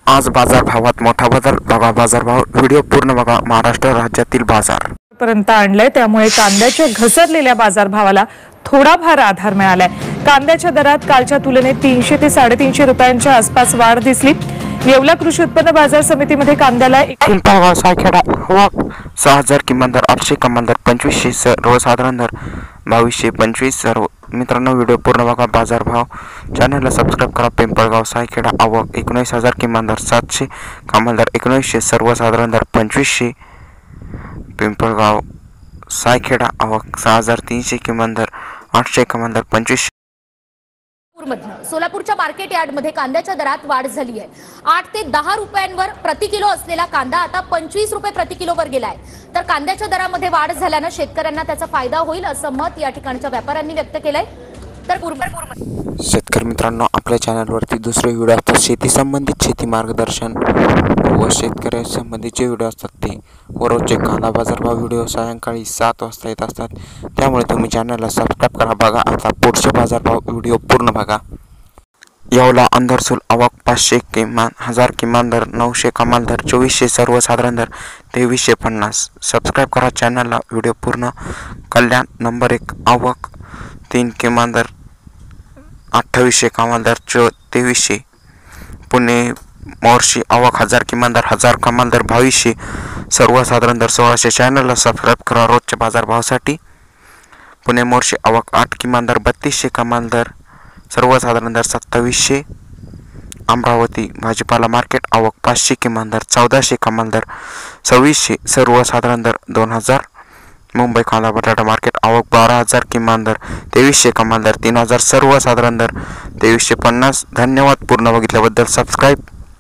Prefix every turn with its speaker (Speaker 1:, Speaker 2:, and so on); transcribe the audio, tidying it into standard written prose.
Speaker 1: आज बाजार भावात मोठा बदल बघा। बाजारभाव व्हिडिओ पूर्ण बघा। महाराष्ट्र राज्यातील बाजार
Speaker 2: पर्यंत आणले, त्यामुळे कांद्याच्या घसरलेल्या बाजारभावाला थोडाफार आधार मिळालाय। कांद्याच्या दरात कालच्या तुलनेत 300 ते 350 रुपयांच्या आसपास वाढ दिसली। येवला कृषी उत्पन्न बाजार समितीमध्ये कांद्याला
Speaker 1: पिंपळगाव सायखेडा आवक 6000 किमान दर 800 कमाल दर 2500 सर्वसाधारण दर 2225 सर्व। मित्रांनो व्हिडिओ पूर्ण बघा। बाजारभाव चॅनलला सबस्क्राईब करा। पिंपळगाव सायखेडा आवक 19000 किमान दर 700 कमाल दर 1900 सर्वसाधारण दर 2500। पिंपळगाव सायखेडा आवक 6300 किमान दर 800 कमाल दर 2500।
Speaker 3: सोलापूरच्या मार्केट यार्डमध्ये कांद्याच्या दरात वाढ झाली आहे। 8 ते 10 रुपयांवर प्रति किलो असलेला कांदा आता 25 रुपये प्रति किलोवर गेलाय। तर कांद्याच्या दरामध्ये वाढ झाल्याने शेतकऱ्यांना त्याचा फायदा होईल असं मत या ठिकाणच्या व्यापाऱ्यांनी व्यक्त केलंय। तर
Speaker 1: शेतकरी मित्रांनो, आपल्या चॅनलवरती दुसरे व्हिडिओ असतात शेती संबंधित, शेती मार्गदर्शन व शेतकऱ्या संबंधीचे व्हिडिओ असतात ते व रोजचे कांदा बाजारभाव व्हिडिओ सायंकाळी 7 वाजता येत असतात। त्यामुळे तुम्ही चॅनलला सबस्क्राईब करा। बघा आता पुढचे बाजारभाव व्हिडिओ पूर्ण बघा। येवला अंदरसूल आवक 500 किमान 1000 किमान दर 900 कमाल दर 2400 सर्वसाधारण दर 2350। सबस्क्राईब करा चॅनलला। व्हिडिओ पूर्ण। कल्याण नंबर 1 आवक 3 किमान दर 2800 कमाल दर 2300। पुणे मोर्शी आवक 1000 किमान दर 1000 कमाल दर 2200 सर्वसाधारण दर 1600। चॅनलला सबस्क्राईब करा रोजच्या बाजारभावासाठी। पुणे मोर्शी आवक 8 किमान दर 3200 कमाल दर सर्वसाधारण दर 2700। अमरावती भाजीपाला मार्केट आवक 500 किमान दर 1400 कमाल दर 2600 सर्वसाधारण दर 2000। मुंबई कांदा बटाटा मार्केट आवक 12000 किमान दर 2300 कमाल दर 3000 सर्वसाधारण दर 2350। धन्यवाद पूर्ण बघितल्याबद्दल। सबस्क्राईब